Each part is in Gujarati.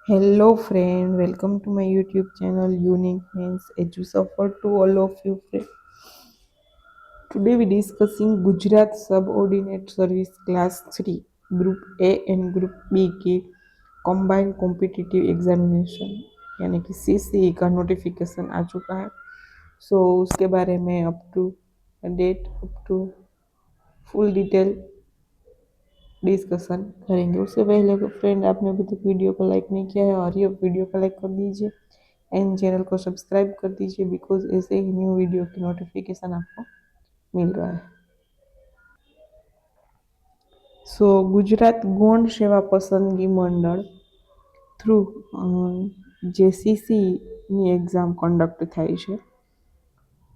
Hello friend, welcome to my YouTube channel Unique Means EduSuffer to all of you friends. Today we discussing Gujarat Subordinate Service Class 3 Group A and Group B की combined competitive examination यानी कि CCE का नोटिफिकेशन आ चुका है। उसके बारे में up to date up to full detail discussion करेंगे। उससे पहले फ्रेंड आपने अभी तक वीडियो को लाइक नहीं किया है और ये वीडियो को लाइक कर दीजिए एंड चैनल को सब्सक्राइब कर दीजिए बिकॉज ऐसे ही न्यू वीडियो की नोटिफिकेशन आपको मिल रहा है। गुजरात गौण सेवा पसंदगी मंडળ થ્રુ જેસીસીની એક્ઝામ કન્ડક્ટ થાય છે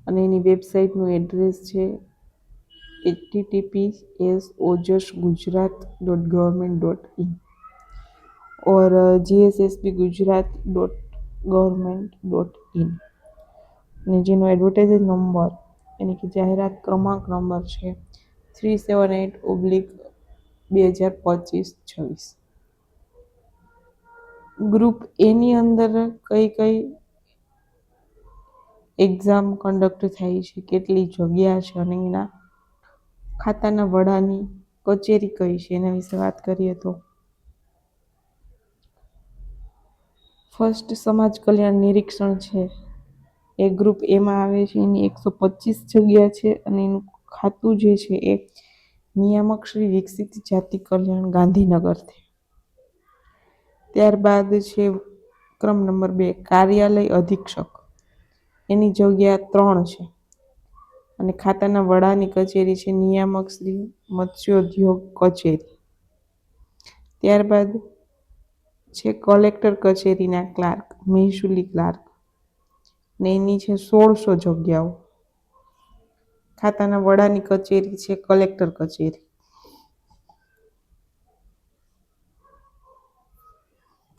અને એની વેબસાઇટનું એડ્રેસ છે https://ojsgujarat.government.in और gssbgujarat.government.in અને જેનો એડવર્ટાઇઝ નંબર यानी कि जाहिरात क्रमांक नंबर है 378/2025-26। ग्रुप ए नी अंदर कई कई एग्जाम कंडक्ट थाय छे, केटली जग्या छे अने एना खाताना वडानी कचेरी कई छे एना विશે વાત કરીએ તો फर्स्ट समाज कल्याण निरीक्षण है ए ग्रुप ए में आवे छे। एनी 125 जग्या छे अने एनुं खातुं जे छे ए नियामक श्री विकसित जाति कल्याण गांधीनगर थी। त्यारबाद छे क्रम नंबर 2 कार्यालय अधीक्षक एनी जग्या 3 छे अने खाताना वडानी कचेरी छे नियामक श्री मत्स्योद्योग कचेरी। त्यारबाद छे कलेक्टर कचेरीना क्लार्क महसूली क्लार्क ने एनी छे 1600 जग्याओ। खाताना वडानी कचेरी छे कलेक्टर कचेरी।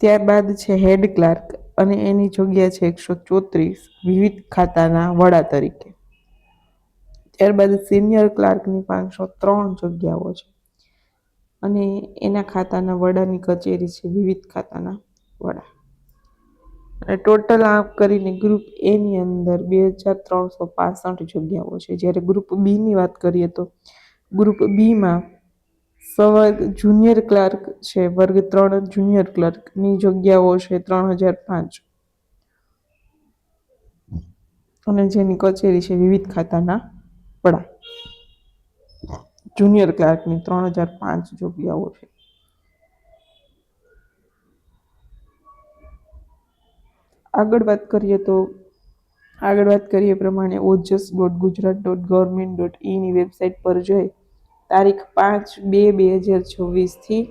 त्यारबाद छे हेड क्लार्क अने एनी जग्या छे 134 विविध खाताना वडा तरीके। त्यारबाद सीनियर क्लार्कनी 503 जग्याओ छे अने एना खाताना वडानी कचेरी छे विविध खाताना वडा। અને ટોટલ આપ કરીને ગ્રુપ એ ની અંદર 2365 જગ્યાઓ છે। જ્યારે ગ્રુપ બી ની વાત કરીએ તો ગ્રુપ બી માં સવર્ગ જુનિયર ક્લાર્ક છે, વર્ગ 3 જુનિયર ક્લાર્કની જગ્યાઓ છે 3005 અને જેની કચેરી છે વિવિધ ખાતાના વડા। જુનિયર ક્લાર્કની 3005 જગ્યાઓ છે। આગળ વાત કરીએ પ્રમાણે ojas.gujarat.government.in ની વેબસાઇટ પર જઈ તારીખ 5/2/2026 થી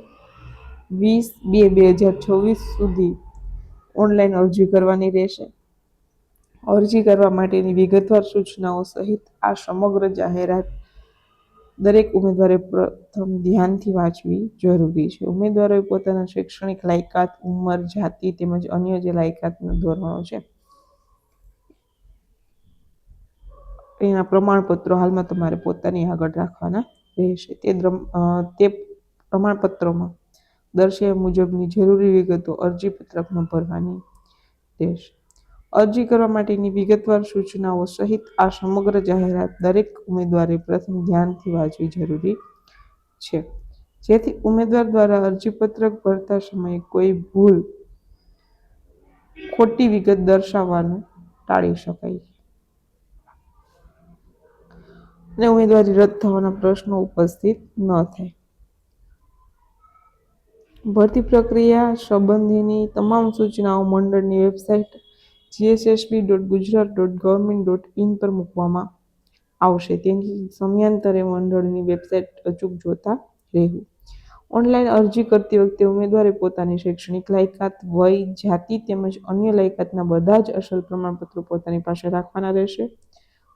20/2/2026 સુધી ઓનલાઈન અરજી કરવાની રહેશે। અરજી કરવા માટેની વિગતવાર સૂચનાઓ સહિત આ સમગ્ર જાહેરાત દરેક ઉમેદવારે પ્રથમ ધ્યાનથી વાંચવી જરૂરી છે। ઉમેદવારોએ પોતાના શૈક્ષણિક લાયકાત, ઉંમર, જાતિ તેમજ અન્ય જે લાયકાતના ધોરણો છે એના પ્રમાણપત્રો હાલમાં તમારે પોતાની આગળ રાખવાના રહેશે। તે પ્રમાણપત્રોમાં દર્શાવ્યા મુજબની જરૂરી વિગતો અરજીપત્રકમાં ભરવાની રહેશે। અરજી કરવા માટેની વિગતવાર સૂચનાઓ સહિત આ સમગ્ર જાહેરાત દરેક ઉમેદવારે પ્રથમ ધ્યાનથી વાંચવી જરૂરી છે, જેથી ઉમેદવાર દ્વારા અરજીપત્રક ભરતા સમયે કોઈ ભૂલ, ખોટી વિગત દર્શાવવાનું ટાળી શકાય અને ઉમેદવારી રદ થવાના પ્રશ્નો ઉપસ્થિત ન થાય। ભરતી પ્રક્રિયા સંબંધીની તમામ સૂચનાઓ મંડળની વેબસાઇટ gssb.gujarat.government.in પર મૂકવામાં આવશે। તેની સમયાંતરે મંડળની વેબસાઇટ અચૂક જોતા રહેવું। ઓનલાઈન અરજી કરતી વખતે ઉમેદવારે પોતાની શૈક્ષણિક લાયકાત, વય, જાતિ તેમજ અન્ય લાયકાતના બધા જ અસલ પ્રમાણપત્રો પોતાની પાસે રાખવાના રહેશે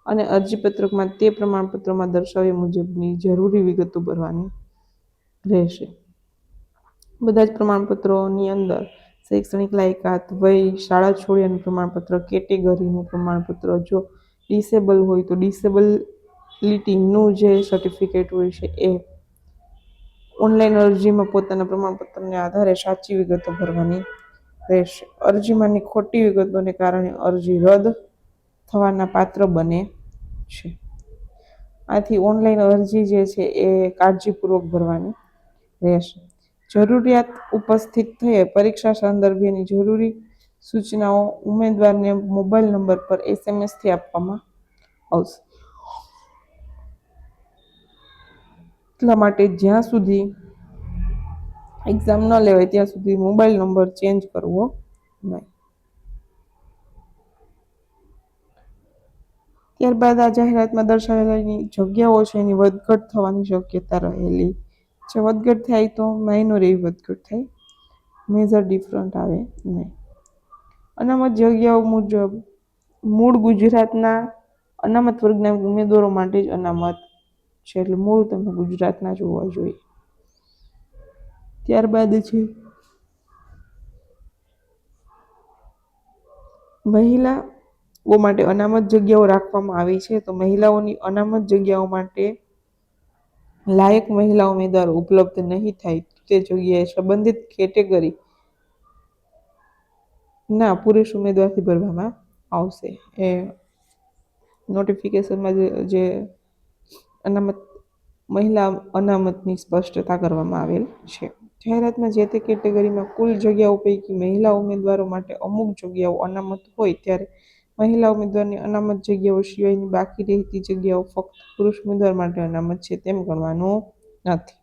અને અરજીપત્રકમાં તે પ્રમાણપત્રોમાં દર્શાવ્યા મુજબની જરૂરી વિગતો ભરવાની રહેશે। બધા જ પ્રમાણપત્રોની અંદર શૈક્ષણિક લાયકાત, વય, શાળા છોડ્યાનું પ્રમાણપત્ર, કેટેગરીનું પ્રમાણપત્ર, જો ડિસેબલ હોય તો ડિસેબિલિટીનું જે સર્ટિફિકેટ હોય છે એ, ઓનલાઈન અરજીમાં પોતાના પ્રમાણપત્રને આધારે સાચી વિગતો ભરવાની રહેશે. અરજીમાંની ખોટી વિગતોને કારણે અરજી રદ થવાના પાત્ર બને છે. આથી ઓનલાઈન અરજી જે છે એ કાળજીપૂર્વક ભરવાની રહેશે. જરૂરિયાત ઉપસ્થિત થયે પરીક્ષા સંદર્ભેની જરૂરી સૂચનાઓ ઉમેદવારને મોબાઈલ નંબર પર SMS થી આપવામાં આવશે. એટલા માટે જ્યાં સુધી એક્ઝામ ન લેવાય ત્યાં સુધી મોબાઈલ નંબર ચેન્જ કરવો નહીં. ત્યારબાદ આ જાહેરાતમાં દર્શાવેલી જગ્યાઓ છે એની વધઘટ થવાની શક્યતા રહેલી છે. વધઘટ થાય તો માઇનોર એવી વધઘટ થાય, મેજર ડિફરન્ટ આવે નહીં. અનામત જગ્યાઓ મુજબ મૂળ ગુજરાતના અનામત વર્ગના ઉમેદવારો માટે જ અનામત છે, એટલે મૂળ તમે ગુજરાતના જ હોવા જોઈએ. ત્યારબાદ છે મહિલાઓ માટે અનામત જગ્યાઓ રાખવામાં આવી છે. તો મહિલાઓની અનામત જગ્યાઓ માટે લાયક મહિલા ઉમેદવારો ઉપલબ્ધ નહીં થાય તે જગ્યાએ સંબંધિત કેટેગરી ના પુરુષ ઉમેદવારથી ભરવામાં આવશે. એ નોટિફિકેશનમાં જે અનામત મહિલા અનામતની સ્પષ્ટતા કરવામાં આવેલ છે. જાહેરાતમાં જે તે કેટેગરીમાં કુલ જગ્યાઓ પૈકી મહિલા ઉમેદવારો માટે અમુક જગ્યાઓ અનામત હોય ત્યારે મહિલા ઉમેદવારની અનામત જગ્યાઓ સિવાયની બાકી રહેતી જગ્યાઓ ફક્ત પુરુષ ઉમેદવાર માટે અનામત છે તેમ ગણવાનું નથી.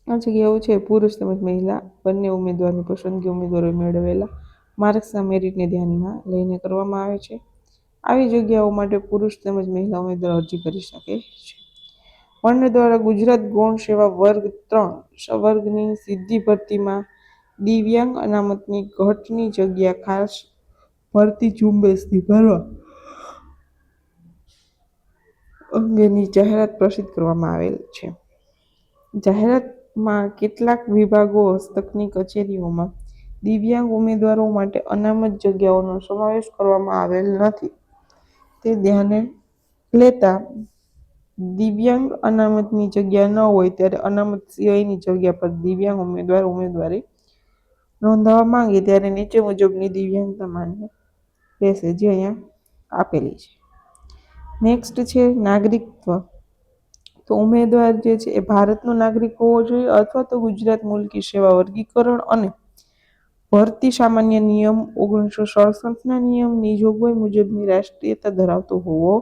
આ જગ્યાઓ છે પુરુષ તેમજ મહિલા બંને ઉમેદવારની પસંદગી ઉમેદવારોએ મેળવેલા માર્ક્સના મેરિટને ધ્યાનમાં લઈને કરવામાં આવે છે. આવી જગ્યાઓ માટે પુરુષ તેમજ મહિલા ઉમેદવાર અરજી કરી શકે છે. મંડળ દ્વારા ગુજરાત ગૌણ સેવા વર્ગ 3 સંવર્ગની સીધી ભરતીમાં દિવ્યાંગ અનામતની ઘટની જગ્યા ખાસ ભરતી ઝુંબેશથી ભરવા અંગેની જાહેરાત પ્રસિદ્ધ કરવામાં આવેલ છે. જાહેરાતમાં કેટલાક વિભાગો હસ્તકની કચેરીઓમાં દિવ્યાંગ ઉમેદવારો માટે અનામત જગ્યાઓનો સમાવેશ કરવામાં આવેલ નથી તે ધ્યાને લેતા દિવ્યાંગ અનામતની જગ્યા ન હોય ત્યારે અનામત સિવાયની જગ્યા પર દિવ્યાંગ ઉમેદવાર ઉમેદવારી નોંધાવવા માંગે ત્યારે નીચે મુજબની દિવ્યાંગતા માન્ય રહેશે, જે અહીંયા આપેલી છે. નેક્સ્ટ છે નાગરિકત્વ. તો ઉમેદવાર જે છે એ ભારતનો નાગરિક હોવો જોઈએ અથવા તો ગુજરાત મુલકી સેવા વર્ગીકરણ અને ભરતી સામાન્ય નિયમ 1967ના નિયમની જોગવાઈ મુજબની રાષ્ટ્રીયતા ધરાવતો હોવો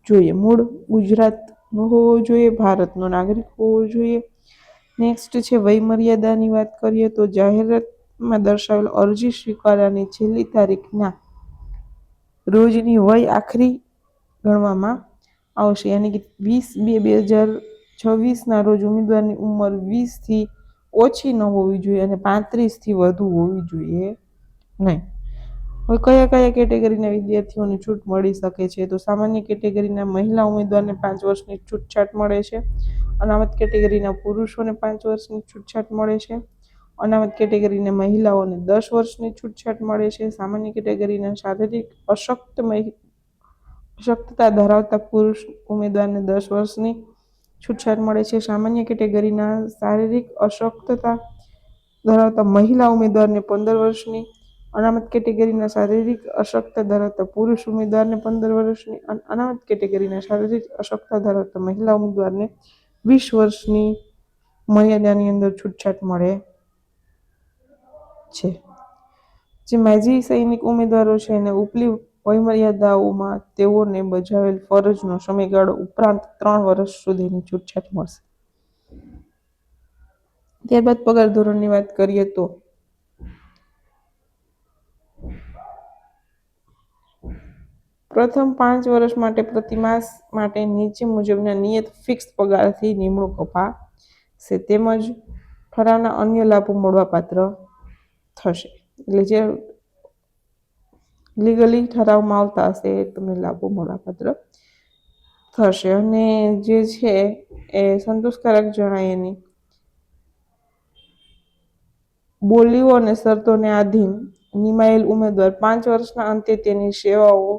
જોઈએ. મૂળ ગુજરાતનો હોવો જોઈએ, ભારતનો નાગરિક હોવો જોઈએ. નેક્સ્ટ છે વયમર્યાદાની વાત કરીએ તો જાહેરાતમાં દર્શાવેલ અરજી સ્વીકારવાની છેલ્લી તારીખના રોજની વય આખરી ગણવામાં આવશે. યાની કે 20/2/2026ના રોજ ઉમેદવારની ઉંમર 20થી ઓછી ન હોવી જોઈએ અને 35થી વધુ હોવી જોઈએ નહીં. હવે કયા કયા કેટેગરીના વિદ્યાર્થીઓને છૂટ મળી શકે છે? તો સામાન્ય કેટેગરીના મહિલા ઉમેદવારને 5 વર્ષની છૂટછાટ મળે છે. અનામત કેટેગરીના પુરુષોને 5 વર્ષની છૂટછાટ મળે છે. અનામત કેટેગરીના મહિલાઓને 10 વર્ષની છૂટછાટ મળે છે. સામાન્ય કેટેગરીના શારીરિક અશક્તતા ધરાવતા પુરુષ ઉમેદવારને 10 વર્ષની છૂટછાટ મળે છે. સામાન્ય કેટેગરીના શારીરિક અશક્તતા ધરાવતા મહિલા ઉમેદવારને 15 વર્ષની, અનામત કેટેગરીના શારીરિક અશક્તતા ધરાવતા પુરુષ ઉમેદવારને 15 વર્ષની, અનામત કેટેગરીના શારીરિક અશક્તતા ધરાવતા મહિલા ઉમેદવારને 20 વર્ષની મર્યાદાની અંદર છૂટછાટ મળે છે. જે માજી સૈનિક ઉમેદવારો છે એને ઉપલી વયમર્યાદાઓમાં તેઓને બજાવેલ ફરજનો સમયગાળો ઉપરાંત 3 વર્ષ સુધીની છૂટછાટ મળશે. ત્યારબાદ પગાર ધોરણની વાત કરીએ તો પ્રથમ 5 વર્ષ માટે પ્રતિ માસ માટે નીચે મુજબના નિયત ફિક્સ પગારથી નિમણૂક અપાશે તેમજ ઠરાવના અન્ય લાભો મળવાપાત્ર થશે. એટલે જે લીગલી ઠરાવમાં આવતા હશે એ તમને લાભો મળવાપાત્ર થશે. અને જે છે એ સંતોષકારક જણાય એની બોલીઓ અને શરતોને આધીન નિમાયેલ ઉમેદવાર 5 વર્ષના અંતે તેની સેવાઓ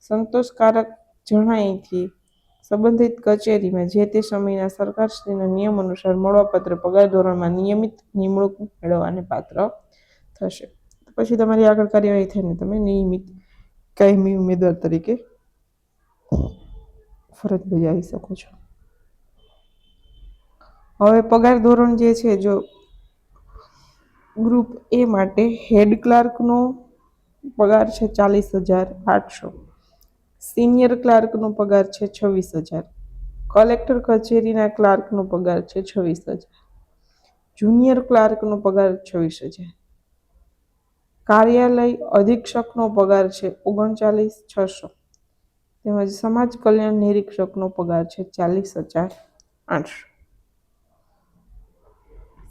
સંતોષકારક જણાયથી સંબંધિત કચેરીમાં જે તે સમયના સરકારશ્રીના નિયમ અનુસાર મળવાપાત્ર પગાર ધોરણમાં નિયમિત નિમણૂક મેળવવાને પાત્ર થશે. પછી તમારી આગળ કાર્યવાહી થઈને તમે નિયમિત કાયમી ઉમેદવાર તરીકે ફરજ બજાવી શકો છો. હવે પગાર ધોરણ જે છે, જો ગ્રુપ એ માટે હેડ ક્લાર્કનો પગાર છે 40,800, સિનિયર ક્લાર્કનો પગાર છે 26,000, કલેક્ટર કચેરીના ક્લાર્કનો પગાર છે 26,000, જુનિયર ક્લાર્કનો પગાર 26,000, કાર્યાલય અધિક્ષકનો પગાર છે 39,600, તેમજ સમાજ કલ્યાણ નિરીક્ષકનો પગાર છે 40,800.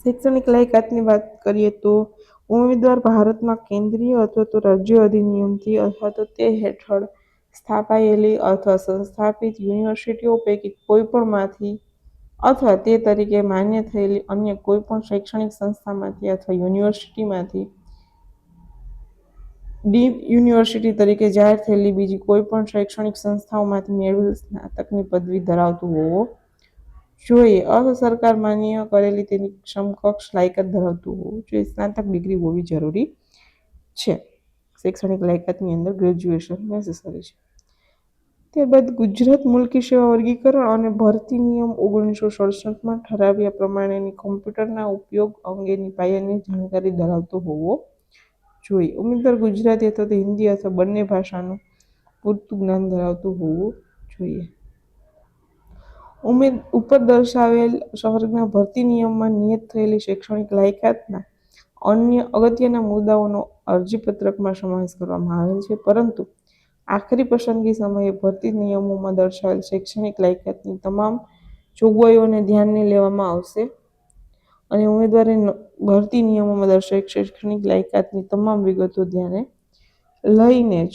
શૈક્ષણિક લાયકાતની વાત કરીએ તો ઉમેદવાર ભારતમાં કેન્દ્રીય અથવા તો રાજ્ય અધિનિયમથી અથવા તો તે હેઠળ સ્થાપાયેલી અથવા સંસ્થાપિત યુનિવર્સિટીઓ પૈકી કોઈપણમાંથી અથવા તે તરીકે માન્ય થયેલી અન્ય કોઈપણ શૈક્ષણિક સંસ્થામાંથી અથવા યુનિવર્સિટીમાંથી ડીમ્ડ યુનિવર્સિટી તરીકે જાહેર થયેલી બીજી કોઈપણ શૈક્ષણિક સંસ્થાઓમાંથી મેળવેલ સ્નાતકની પદવી ધરાવતું હોવો જોઈએ. અથવા સરકાર માન્ય કરેલી તેની સમકક્ષ લાયકાત ધરાવતું હોવું જોઈએ. સ્નાતક ડિગ્રી હોવી જરૂરી છે. શૈક્ષણિક લાયકાતની અંદર ગ્રેજ્યુએશન નેસેસરી છે. ત્યારબાદ ગુજરાત મુલ્કી સેવા વર્ગીકરણ અને ભરતી નિયમ 1967માં ઠરાવ્યા પ્રમાણેની કોમ્પ્યુટરના ઉપયોગ અંગેની પાયાની જાણકારી ધરાવતો હોવો જોઈએ. ઉમેદવાર ગુજરાતી અથવા તો હિન્દી અથવા બંને ભાષાનું પૂરતું જ્ઞાન ધરાવતું હોવું જોઈએ. ઉપર દર્શાવેલ સંવર્ગના ભરતી નિયમમાં નિયત થયેલી શૈક્ષણિક લાયકાતના અન્ય અગત્યના મુદ્દાઓનો અરજીપત્રકમાં સમાવેશ કરવામાં આવેલ છે, પરંતુ આખરી પસંદગી સમયે ભરતી નિયમોમાં દર્શાવેલ શૈક્ષણિક લાયકાતની તમામ જોગવાઈઓને ધ્યાને લેવામાં આવશે અને ઉમેદવારે ભરતી નિયમોમાં દર્શાવેલ શૈક્ષણિક લાયકાતની તમામ વિગતો ધ્યાને લઈને જ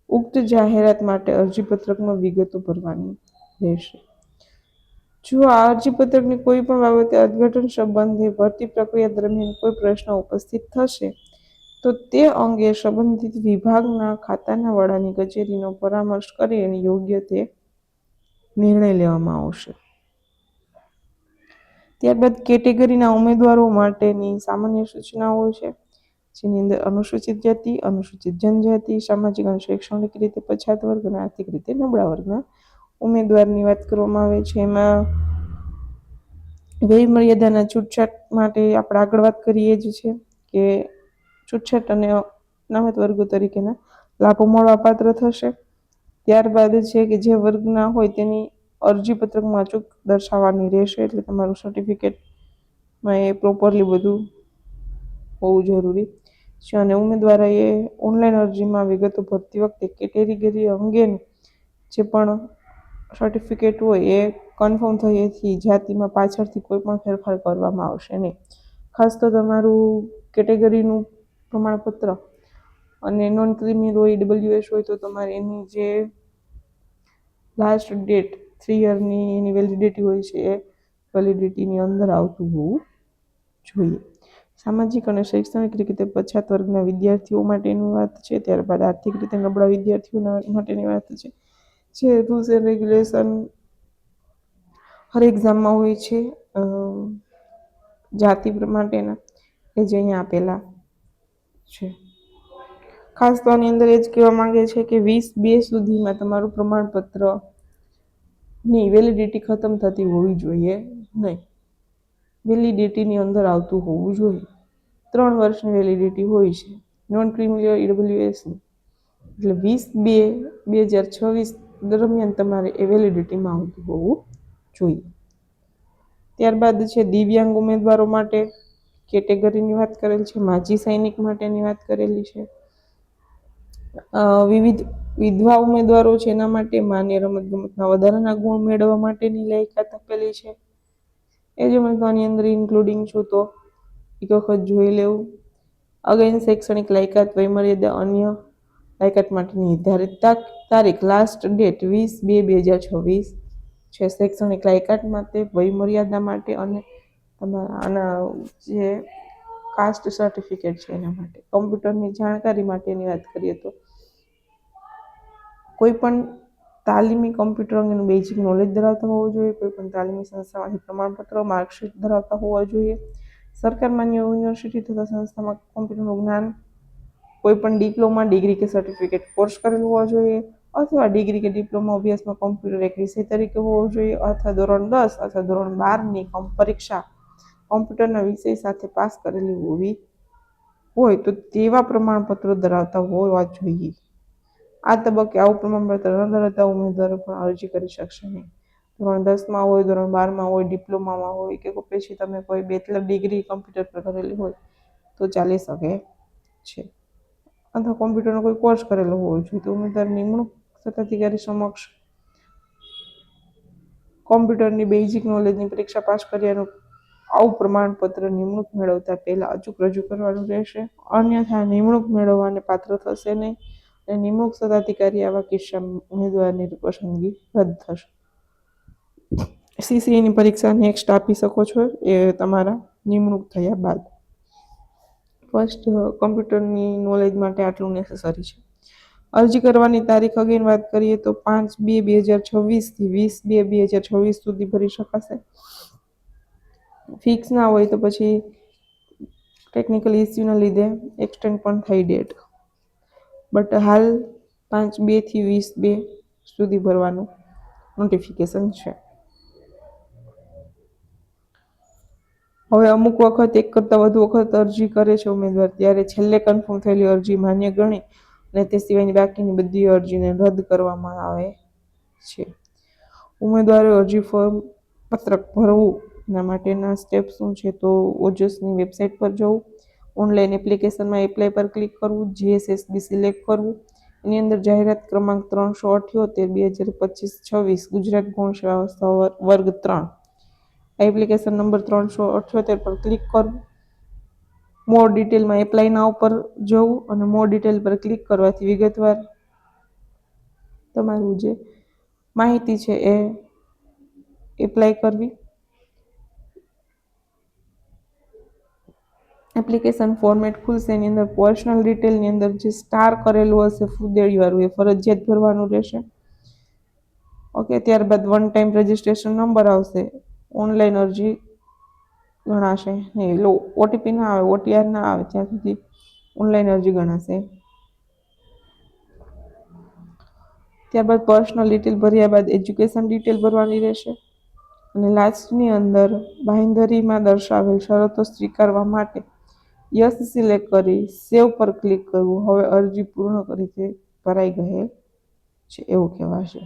ઉક્ત જાહેરાત માટે અરજીપત્રકમાં વિગતો ભરવાની રહેશે. જો આ અરજીપત્રકની કોઈ પણ બાબતે અર્થઘટન સંબંધે ભરતી પ્રક્રિયા દરમિયાન કોઈ પ્રશ્ન ઉપસ્થિત થશે તો તે અંગે સંબંધિત વિભાગના ખાતાના વડાની કચેરીનો પરામર્શ કરી અને યોગ્ય તે નિર્ણય લેવામાં આવશે. ત્યારબાદ કેટેગરીના ઉમેદવારો માટેની સામાન્ય સૂચનાઓ છે, જેની અંદર અનુસૂચિત જાતિ, અનુસૂચિત જનજાતિ, સામાજિક અને શૈક્ષણિક રીતે પછાત વર્ગ અને આર્થિક રીતે નબળા વર્ગના ઉમેદવારની વાત કરવામાં આવે છે. એમાં વય મર્યાદાના છૂટછાટ માટે આપણે આગળ વાત કરીએ જ છે કે છૂટછાટ અને અનામત વર્ગો તરીકેના લાભો મળવાપાત્ર થશે. ત્યારબાદ છે કે જે વર્ગના હોય તેની અરજીપત્રકમાં અચૂક દર્શાવવાની રહેશે, એટલે તમારું સર્ટિફિકેટમાં એ પ્રોપરલી બધું હોવું જરૂરી છે. અને ઉમેદવારોએ ઓનલાઈન અરજીમાં વિગતો ભરતી વખતે કેટેગરી અંગેનું જે પણ સર્ટિફિકેટ હોય એ કન્ફર્મ થયેથી જાતિમાં પાછળથી કોઈ પણ ફેરફાર કરવામાં આવશે નહીં. ખાસ તો તમારું કેટેગરીનું પ્રમાણપત્ર અને નોન ક્રિમિનલ હોય, EWS હોય તો તમારે એની જે લાસ્ટ ડેટ 3 યરની એની વેલિડિટી હોય છે એ વેલિડિટીની અંદર આવતું હોવું જોઈએ. સામાજિક અને શૈક્ષણિક રીતે પછાત વર્ગના વિદ્યાર્થીઓ માટેની વાત છે. ત્યારબાદ આર્થિક રીતે નબળા વિદ્યાર્થીઓ માટેની વાત છે. જે રૂલ્સ એન્ડ રેગ્યુલેશન હર એક્ઝામમાં હોય છે જાતિ માટેના, એ જે અહીંયા આપેલા છે. ખાસ તો આની અંદર એ જ કહેવા માંગે છે કે 20/2 સુધીમાં તમારું પ્રમાણપત્રની વેલિડિટી ખતમ થતી હોવી જોઈએ નહીં. વેલિડિટીની અંદર આવતું હોવું જોઈએ. 3 વર્ષની વેલિડિટી હોય છે નોન ક્રિમિનલ EWSની, એટલે 20/2/2026 દરમિયાન તમારે એ વેલિડિટીમાં આવતું હોવું જોઈએ. ત્યારબાદ છે દિવ્યાંગ ઉમેદવારો માટે કેટેગરીની વાત કરેલ છે. માજી સૈનિક માટેની વાત કરેલી છે. વિવિધ વિધવા ઉમેદવારો છે એના માટે માન્ય રમતગમતના વધારાના ગુણ મેળવવા માટેની લાયકાત આપેલી છે. એ જે આની અંદર ઇન્ક્લુડિંગ છું તો એક વખત જોઈ લેવું. અગેન શૈક્ષણિક લાયકાત, વયમર્યાદા, અન્ય લાયકાત માટેની નિર્ધારિત તારીખ, લાસ્ટ ડેટ 20/2/2026 છે. શૈક્ષણિક લાયકાત માટે, વયમર્યાદા માટે અને તમારા આના જે કાસ્ટ સર્ટિફિકેટ છે એના માટે. કમ્પ્યુટરની જાણકારી માટેની વાત કરીએ તો કોઈ પણ તાલીમી કમ્પ્યુટર અંગેનું બેઝિક નોલેજ ધરાવતા હોવું જોઈએ. કોઈ પણ તાલીમી સંસ્થામાંથી પ્રમાણપત્ર માર્કશીટ ધરાવતા હોવા જોઈએ. સરકાર માન્ય યુનિવર્સિટી તથા સંસ્થામાં કમ્પ્યુટરનું જ્ઞાન કોઈ પણ ડિપ્લોમા, ડિગ્રી કે સર્ટિફિકેટ કોર્સ કરેલો હોવો જોઈએ અથવા ડિગ્રી કે ડિપ્લોમા અભ્યાસમાં કમ્પ્યુટર એક વિષય તરીકે હોવો જોઈએ અથવા ધોરણ 10 અથવા ધોરણ 12ની પરીક્ષા કમ્પ્યુટરના વિષય સાથે પાસ કરેલી હોવી હોય તો તેવા પ્રમાણપત્રો ધરાવતા હોવા જોઈએ. આ તબક્કે આવું પ્રમાણપત્ર ન ધરાવતા ઉમેદવારો પણ અરજી કરી શકશે નહીં. ધોરણ 10માં હોય, ધોરણ 12માં હોય, ડિપ્લોમામાં હોય કે પછી તમે કોઈ બેચલર ડિગ્રી કમ્પ્યુટર પર કરેલી હોય તો ચાલી શકે છે. અથવા કોમ્પ્યુટરનો કોઈ કોર્સ કરેલો હોવો જોઈએ તો ઉમેદવાર નિમણૂક સત્તાધિકારી સમક્ષ કોમ્પ્યુટરની બેઝિક નોલેજની પરીક્ષા પાસ કર્યાનું આવું પ્રમાણપત્ર નિમણૂક મેળવતા પહેલા અચૂક રજૂ કરવાનું રહેશે. અન્યથા નિમણૂક મેળવવાને પાત્ર થશે નહીં અને નિમણૂક સત્તાધિકારી આવા કિસ્સામાં ઉમેદવારની પસંદગી રદ થશે. CCAની પરીક્ષા નેક્સ્ટ આપી શકો છો એ તમારા નિમણૂક થયા બાદ. ફર્સ્ટ કમ્પ્યુટરની નોલેજ માટે આટલું નેસેસરી છે. અરજી કરવાની તારીખ અંગે વાત કરીએ તો 5/2/2026 થી 20/2/2026 સુધી ભરી શકાશે. ફિક્સ ના હોય તો પછી ટેકનિકલ ઇસ્યુના લીધે એક્સટેન્ડ પણ થઈ ડેટ, બટ હાલ 5/2 થી 20/2 સુધી ભરવાનું નોટિફિકેશન છે. હવે અમુક વખત એક કરતાં વધુ વખત અરજી કરે છે ઉમેદવાર, ત્યારે છેલ્લે કન્ફર્મ થયેલી અરજી માન્ય ગણી અને તે સિવાયની બાકીની બધી અરજીને રદ કરવામાં આવે છે. ઉમેદવારે અરજી ફોર્મ પત્રક ભરવું એના માટેના સ્ટેપ શું છે તો ઓજસની વેબસાઇટ પર જવું, ઓનલાઈન એપ્લિકેશનમાં એપ્લાય પર ક્લિક કરવું, GSSB સિલેક્ટ કરવું, એની અંદર જાહેરાત ક્રમાંક 378/2025-26 ગુજરાત ગૌણ સેવા સંસ્થા વર્ગ 3 એપ્લિકેશન નંબર 378 પર ક્લિક કરવું, મોર ડિટેલમાં એપ્લાય નાવ પર જવું અને મોર ડિટેલ પર ક્લિક કરવાથી વિગતવાર તમારું જે માહિતી છે એ એપ્લાય કરવી. એપ્લિકેશન ફોર્મેટ ખુલશે, એની અંદર પર્સનલ ડિટેલની અંદર જે સ્ટાર કરેલું હશે ફૂદેડીવાળું એ ફરજિયાત ભરવાનું રહેશે. ઓકે, ત્યારબાદ વન ટાઈમ રજિસ્ટ્રેશન નંબર આવશે. ઓનલાઈન અરજી ગણાશે નહીં, OTP ના આવે, OTR ના આવે ત્યાં સુધી ઓનલાઈન અરજી ગણાશે. ત્યારબાદ પર્સનલ ડિટેલ ભર્યા બાદ એજ્યુકેશન ડિટેલ ભરવાની રહેશે અને લાસ્ટની અંદર બાંહેધરીમાં દર્શાવેલ શરતો સ્વીકારવા માટે યસ સિલેક્ટ કરી સેવ પર ક્લિક કરવું. હવે અરજી પૂર્ણ રીતે ભરાઈ ગયેલ છે એવું કહેવાશે.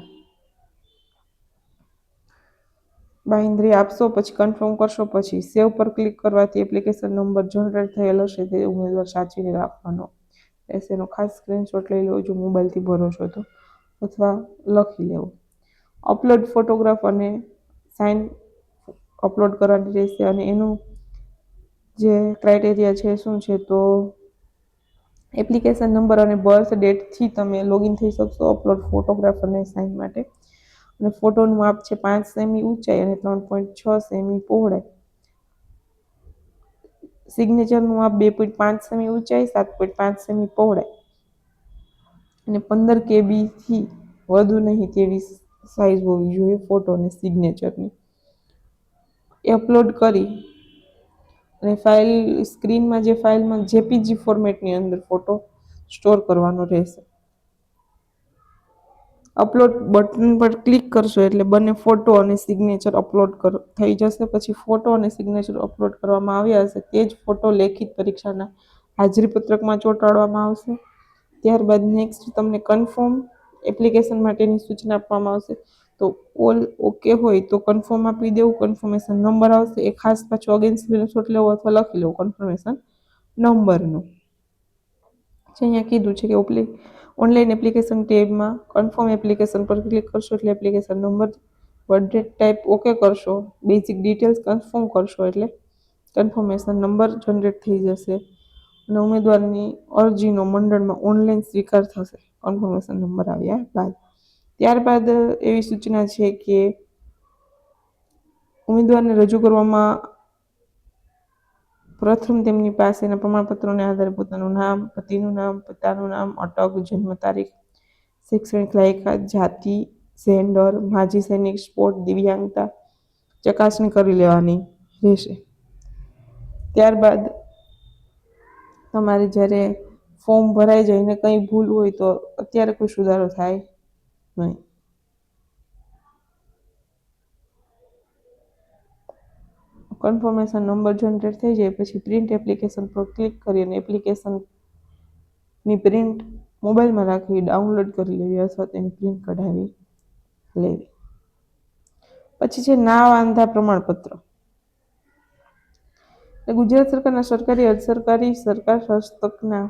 બાંહેધરી આપશો, પછી કન્ફર્મ કરશો, પછી સેવ પર ક્લિક કરવાથી એપ્લિકેશન નંબર જનરેટ થયેલ હશે તે ઉમેદવાર સાચવીને રાખવાનો રહેશે. એનો ખાસ સ્ક્રીનશોટ લઈ લેવો જો મોબાઈલથી ભરો છો તો, અથવા લખી લેવો. અપલોડ ફોટોગ્રાફ અને સાઇન અપલોડ કરવાની રહેશે અને એનું જે ક્રાઇટેરિયા છે શું છે તો એપ્લિકેશન નંબર અને બર્થ ડેટથી તમે લોગિન થઈ શકશો અપલોડ ફોટોગ્રાફ અને સાઇન માટે. અને ફોટોનું માપ છે 5 સેમી ઊંચાઈ અને 3.6 સેમી પહોળાઈ. સિગ્નેચરનું માપ 2.5 સેમી ઊંચાઈ, 7.5 સેમી પહોળાઈ અને 15 KB થી વધુ નહીં તેવી સાઇઝ હોવી જોઈએ ફોટો અને સિગ્નેચરની. એ અપલોડ કરી અને ફાઇલ સ્ક્રીનમાં જે ફાઇલમાં JPG ફોર્મેટની અંદર ફોટો સ્ટોર કરવાનો રહેશે. અપલોડ બટન પર ક્લિક કરશો એટલે બંને ફોટો અને સિગ્નેચર અપલોડ થઈ જશે. પછી ફોટો અને સિગ્નેચર અપલોડ કરવામાં આવ્યા હશે તે જ ફોટો લેખિત પરીક્ષાના હાજરી પત્રકમાં ચોંટાડવામાં આવશે. ત્યારબાદ નેક્સ્ટ તમને કન્ફર્મ એપ્લિકેશન માટેની સૂચના આપવામાં આવશે. તો ઓલ ઓકે હોય તો કન્ફર્મ આપી દેવું. કન્ફર્મેશન નંબર આવશે, એ ખાસ પાછો અગેન સ્ક્રીનશોટ લેવો અથવા લખી લેવો કન્ફર્મેશન નંબરનું. અહીંયા કીધું છે કે ઓનલાઈન એપ્લિકેશન ટેબમાં કન્ફર્મ એપ્લિકેશન પર ક્લિક કરશો એટલે application number, birth date type okay કરશો, બેઝિક ડિટેલ્સ કન્ફર્મ કરશો એટલે કન્ફર્મેશન નંબર જનરેટ થઈ જશે અને ઉમેદવારની અરજીનો મંડળમાં ઓનલાઈન સ્વીકાર થશે કન્ફર્મેશન નંબર આવ્યા બાદ. ત્યારબાદ એવી સૂચના છે કે ઉમેદવારને રજૂ કરવામાં પ્રથમ તેમની પાસેના પ્રમાણપત્રોને આધારે પોતાનું નામ, પતિનું નામ, પિતાનું નામ, અટક, જન્મ તારીખ, શૈક્ષણિક લાયકાત, જાતિ જેન્ડર, માજી સૈનિક, સ્પોર્ટ, દિવ્યાંગતા ચકાસણી કરી લેવાની રહેશે. ત્યારબાદ તમારે જ્યારે ફોર્મ ભરાઈ જાય ને કંઈ ભૂલ હોય તો અત્યારે કોઈ સુધારો થાય નહીં. કન્ફર્મેશન નંબર જનરેટ થઈ જાય પછી પ્રિન્ટ એપ્લિકેશન પર ક્લિક કરી અને એપ્લિકેશનની પ્રિન્ટ મોબાઈલમાં રાખી ડાઉનલોડ કરી લેવી અથવા તેની પ્રિન્ટ કઢાવી લેવી. પછી છે ના વાંધા પ્રમાણપત્ર. ગુજરાત સરકારના સરકારી અર્ધસરકારી સરકાર હસ્તકના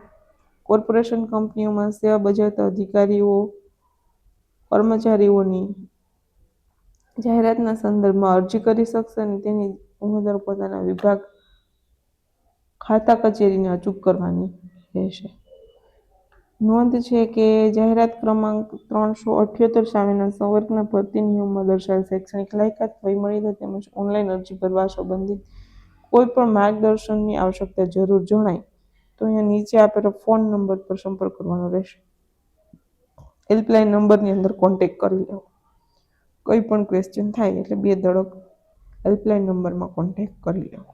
કોર્પોરેશન કંપનીઓમાં સેવા બજાવતા અધિકારીઓ કર્મચારીઓની જાહેરાતના સંદર્ભમાં અરજી કરી શકશે અને તેની ઉમેદવારો પોતાના વિભાગ ખાતા કચેરીને અચૂક કરવાની રહેશે. નોંધ છે કે જાહેરાત ક્રમાંક 378 સામેના સંવર્ગના ભરતી નિયમમાં દર્શાવેલ શૈક્ષણિક લાયકાત, વયમર્યાદા તેમજ ઓનલાઈન અરજી ભરવા સંબંધિત કોઈ પણ માર્ગદર્શનની આવશ્યકતા જરૂર જણાય તો અહીંયા નીચે આપેલા ફોન નંબર પર સંપર્ક કરવાનો રહેશે. હેલ્પલાઇન નંબરની અંદર કોન્ટેક્ટ કરી લેવો. કોઈ પણ ક્વેશ્ચન થાય એટલે 2 ધડક હેલ્પલાઇન નંબરમાં કોન્ટેક્ટ કરી લેવો.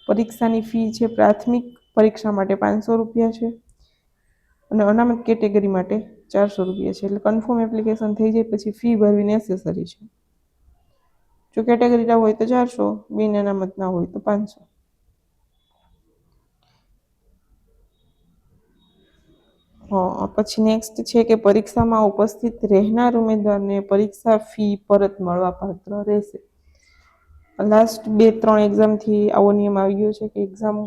પરીક્ષાની ફી છે પ્રાથમિક પરીક્ષા માટે ₹500 છે અને અનામત કેટેગરી માટે ₹400 છે. એટલે કન્ફર્મ એપ્લિકેશન થઈ જાય પછી ફી ભરવી નેસેસરી છે. જો કેટેગરી ના હોય તો 400, બિન અનામત ના હોય તો 500. પછી નેક્સ્ટ છે કે પરીક્ષામાં ઉપસ્થિત રહેનાર ઉમેદવારને પરીક્ષા ફી પરત મળવાપાત્ર રહેશે. લાસ્ટ 2-3 એક્ઝામથી આવો નિયમ આવી ગયો છે કે એક્ઝામ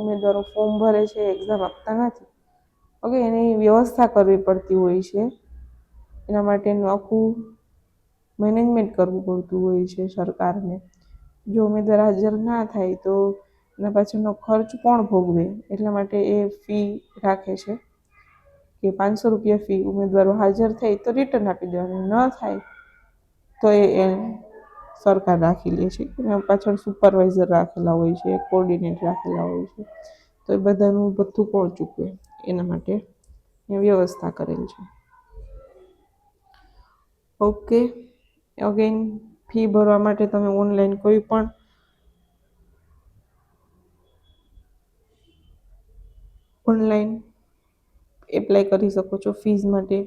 ઉમેદવારો ફોર્મ ભરે છે, એક્ઝામ આપતા નથી. ઓકે, એની વ્યવસ્થા કરવી પડતી હોય છે. એના માટેનું આખું મેનેજમેન્ટ કરવું પડતું હોય છે સરકારને. જો ઉમેદવાર હાજર ના થાય તો એના પાછળનો ખર્ચ કોણ ભોગવે? એટલા માટે એ ફી રાખે છે કે ₹500 ફી. ઉમેદવારો હાજર થાય તો રિટર્ન આપી દેવાનું, ન થાય તો એ સરકાર રાખી લે છે. એના પાછળ સુપરવાઇઝર રાખેલા હોય છે, કોર્ડિનેટર રાખેલા હોય છે. તો એ બધાનું બધું કોણ ચૂકવે? એના માટે એ વ્યવસ્થા કરેલ છે. ઓકે, અગેન ફી ભરવા માટે તમે ઓનલાઈન કોઈ પણ ઓનલાઈન એપ્લાય કરી શકો છો ફીઝ માટે.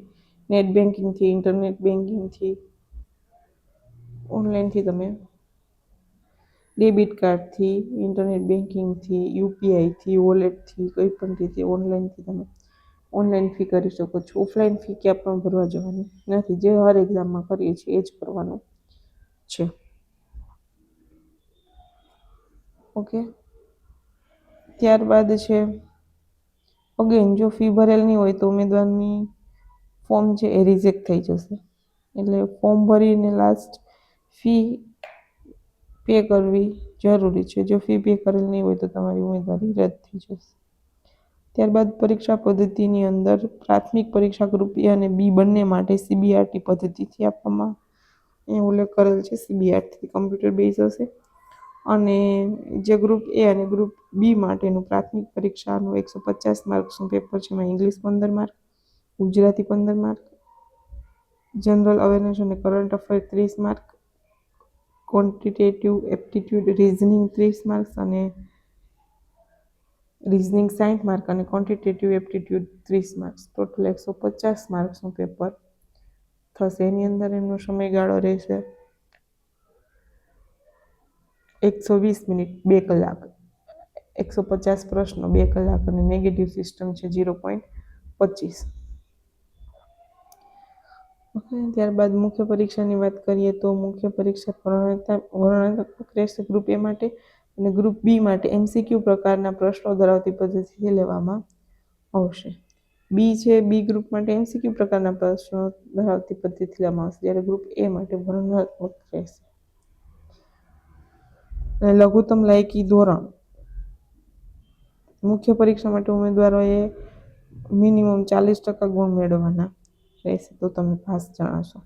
નેટ બેન્કિંગથી, ઇન્ટરનેટ બેન્કિંગથી, ઓનલાઈનથી તમે ડેબિટ કાર્ડથી, ઇન્ટરનેટ બેન્કિંગથી, યુપીઆઈથી, વોલેટથી, કોઈ પણ રીતે ઓનલાઈનથી તમે ઓનલાઈન ફી કરી શકો છો. ઓફલાઈન ફી ક્યાં પણ ભરવા જવાની નથી. જે હર એક્ઝામમાં કરીએ છીએ એ જ કરવાનું છે. ઓકે, ત્યારબાદ છે અગેન જો ફી ભરેલ નહીં હોય તો ઉમેદવારની ફોર્મ છે એ રિજેક્ટ થઈ જશે. એટલે ફોર્મ ભરીને લાસ્ટ ફી પે કરવી જરૂરી છે. જો ફી પે કરેલ નહીં હોય તો તમારી ઉમેદવારી રદ થઈ જશે. ત્યારબાદ પરીક્ષા પદ્ધતિની અંદર પ્રાથમિક પરીક્ષા ગ્રુપ એ અને બી બંને માટે CBRT પદ્ધતિથી આપવામાં એ ઉલ્લેખ કરેલ છે. CBRT કમ્પ્યુટર બેઝ હશે અને જે ગ્રુપ એ અને ગ્રુપ બી માટેનું પ્રાથમિક પરીક્ષાનું 150 માર્ક્સનું પેપર છે. એમાં English 15 mark, Gujarati 15 mark, general awareness અને current affair 30 mark, quantitative aptitude reasoning 30 marks અને રીઝનિંગ 60 માર્ક અને ક્વોન્ટિટેટિવ એપ્ટિટ્યૂડ 30 માર્ક્સ. ટોટલ 150 માર્ક્સનું પેપર થશે. એની અંદર એમનો સમયગાળો રહેશે 120 મિનિટ, 2 કલાક. 150 પ્રશ્નો, 2 કલાક અને નેગેટિવ સિસ્ટમ છે 0.25. ઓકે, ત્યારબાદ મુખ્ય પરીક્ષાની વાત કરીએ તો મુખ્ય પરીક્ષા વર્ણનાત્મક રહેશે ગ્રુપ એ માટે અને ગ્રુપ બી માટે MCQ પ્રકારના પ્રશ્નો ધરાવતી પદ્ધતિથી લેવામાં આવશે. બી છે, બી ગ્રુપ માટે MCQ પ્રકારના પ્રશ્નો ધરાવતી પદ્ધતિથી લેવામાં આવશે, જ્યારે ગ્રુપ એ માટે વર્ણનાત્મક રહેશે. અને લઘુત્તમ લાયકી ધોરણ મુખ્ય પરીક્ષા માટે ઉમેદવારોએ મિનિમમ 40% ગુણ મેળવવાના રહેશે તો તમે પાસ જણાશો.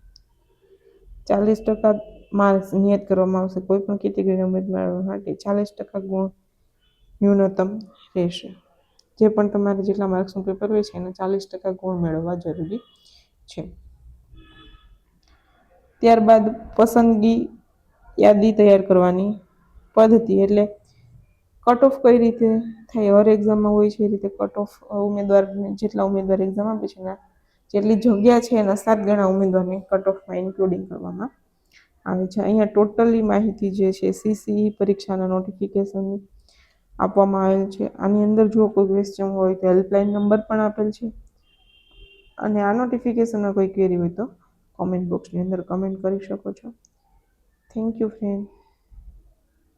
40% માર્ક્સ નિયત કરવામાં આવશે. કોઈ પણ કેટેગરીના ઉમેદવારો માટે 40% ગુણ ન્યૂનતમ રહેશે. જે પણ તમારે જેટલા માર્ક્સનું પેપર હોય છે એના 40% ગુણ મેળવવા જરૂરી છે. ત્યારબાદ પસંદગી યાદી તૈયાર કરવાની પદ્ધતિ, એટલે કટ ઓફ કઈ રીતે થાય, હર એક્ઝામમાં હોય છે એ રીતે કટ ઓફ ઉમેદવારને જેટલા ઉમેદવાર એક્ઝામ આપે છે એના જેટલી જગ્યા છે એના 7 ગણા ઉમેદવારને કટ ઓફમાં ઇન્ક્લુડિંગ કરવામાં આવે છે. અહીંયા ટોટલી માહિતી જે છે સીસીઈ પરીક્ષાના નોટિફિકેશનની આપવામાં આવેલ છે. આની અંદર જો કોઈ ક્વેશ્ચન હોય તો હેલ્પલાઇન નંબર પણ આપેલ છે. અને આ નોટિફિકેશનમાં કોઈ ક્વેરી હોય તો કોમેન્ટ બોક્સની અંદર કમેન્ટ કરી શકો છો. Thank you friend.